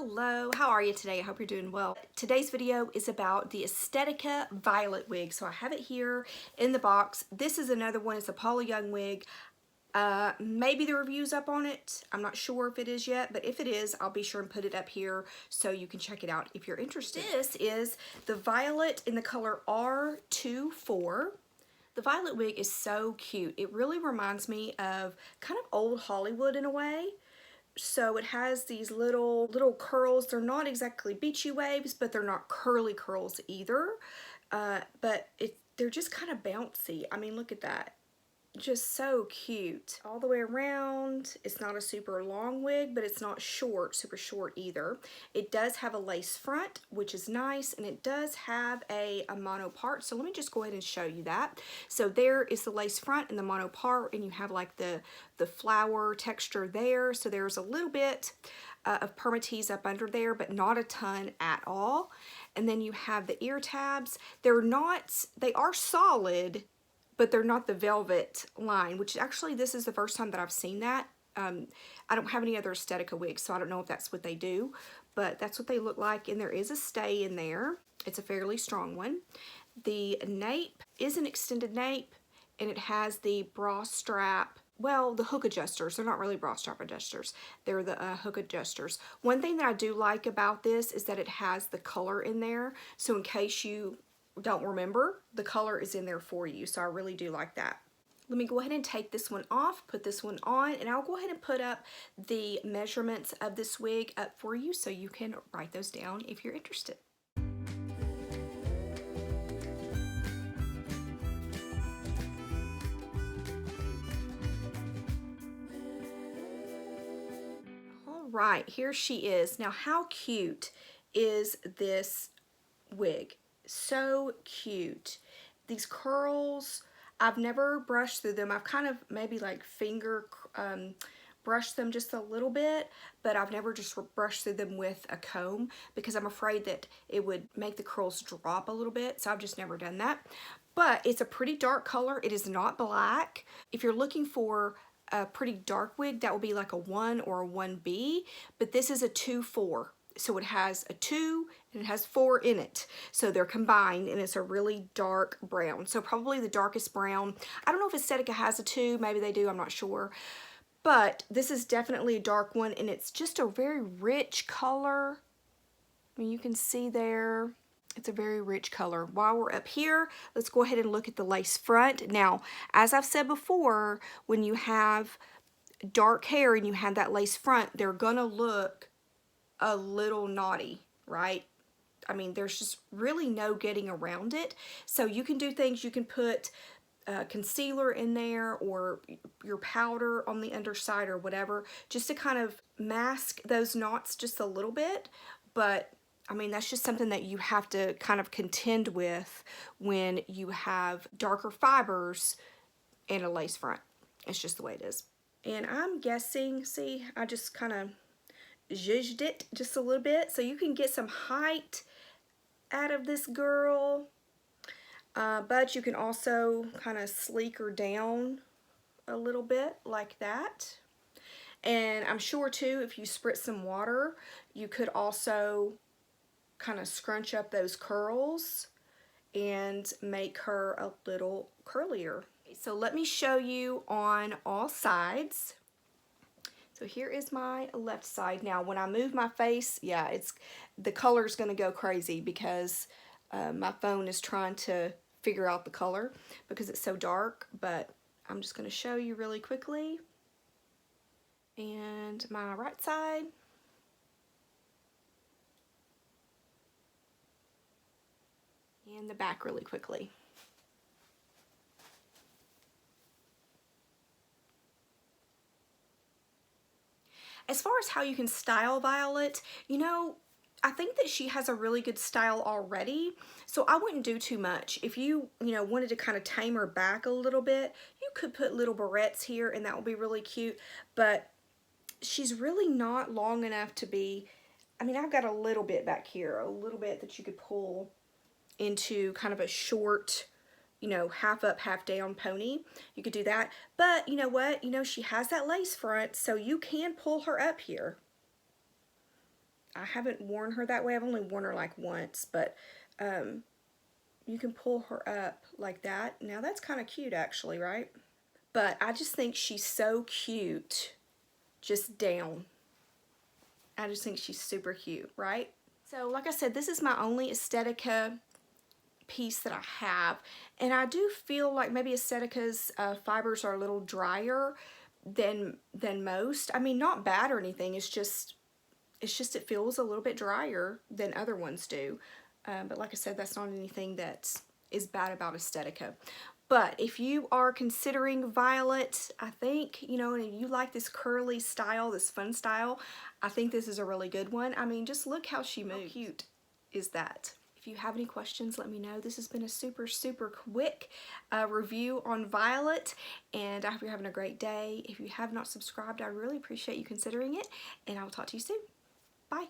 Hello, how are you today? I hope you're doing well. Today's video is about the Estetica Violet wig. So I have it here in the box. This is another one. It's a Paula Young wig. Maybe the review's up on it. I'm not sure if it is yet, but if it is, I'll be sure and put it up here so you can check it out if you're interested. This is the Violet in the color R24. The Violet wig is so cute. It really reminds me of kind of old Hollywood in a way. So it has these little curls. They're not exactly beachy waves, but they're not curly curls either. They're just kind of bouncy. I mean, look at that. Just so cute. All the way around. It's not a super long wig, but it's not super short either. It does have a lace front, which is nice, and it does have a mono part. So let me just go ahead and show you that. So there is the lace front and the mono part, and you have like the flower texture there. So there's a little bit of permatease up under there, but not a ton at all. And then you have the ear tabs. They are solid, but they're not the velvet line, which actually this is the first time that I've seen that. I don't have any other Estetica wigs, so I don't know if that's what they do, but that's what they look like, and there is a stay in there. It's a fairly strong one. The nape is an extended nape, and it has the bra strap, well, the hook adjusters. They're not really bra strap adjusters. They're the hook adjusters. One thing that I do like about this is that it has the color in there, so in case you don't remember, the color is in there for you, so I really do like that. Let me go ahead and take this one off, put this one on, and I'll go ahead and put up the measurements of this wig up for you so you can write those down if you're interested. All right, here she is. Now, how cute is this wig? So cute. These curls, I've never brushed through them. I've kind of maybe like finger brushed them just a little bit, but I've never just brushed through them with a comb because I'm afraid that it would make the curls drop a little bit, so I've just never done that. But it's a pretty dark color. It is not black. If you're looking for a pretty dark wig, that will be like a 1 or a 1B, but this is a 2-4. So it has a 2 and it has 4 in it. So they're combined and it's a really dark brown. So probably the darkest brown. I don't know if Estetica has a 2, maybe they do, I'm not sure. But this is definitely a dark one and it's just a very rich color. I mean, you can see there, it's a very rich color. While we're up here, let's go ahead and look at the lace front. Now, as I've said before, when you have dark hair and you have that lace front, they're gonna look a little naughty, right? I mean, there's just really no getting around it. So you can do things, you can put concealer in there or your powder on the underside or whatever, just to kind of mask those knots just a little bit. But I mean, that's just something that you have to kind of contend with when you have darker fibers and a lace front. It's just the way it is. And I'm guessing, see, I just kind of zhuzhed it just a little bit so you can get some height out of this girl, but you can also kind of sleek her down a little bit like that. And I'm sure too, if you spritz some water, you could also kind of scrunch up those curls and make her a little curlier. So let me show you on all sides. So here is my left side. Now, when I move my face, yeah, the color's gonna go crazy because my phone is trying to figure out the color because it's so dark, but I'm just gonna show you really quickly. And my right side. And the back really quickly. As far as how you can style Violet, you know, I think that she has a really good style already, so I wouldn't do too much. If you wanted to kind of tame her back a little bit, you could put little barrettes here and that would be really cute, but she's really not long enough to be, I mean, I've got a little bit back here, a little bit that you could pull into kind of a short, half up, half down pony. You could do that. But you know what? She has that lace front, so you can pull her up here. I haven't worn her that way. I've only worn her like once, but you can pull her up like that. Now that's kind of cute actually, right? But I just think she's so cute just down. I just think she's super cute, right? So like I said, this is my only Estetica piece that I have, and I do feel like maybe Estetica's fibers are a little drier than most. I mean, not bad or anything. It's just it feels a little bit drier than other ones do. But like I said, that's not anything that is bad about Estetica. But if you are considering Violet, I think, you know, and you like this curly style, this fun style, I think this is a really good one. I mean, just look how she moves. How cute is that? If you have any questions, let me know. This has been a super, super quick review on Violet, and I hope you're having a great day. If you have not subscribed, I really appreciate you considering it, and I will talk to you soon. Bye.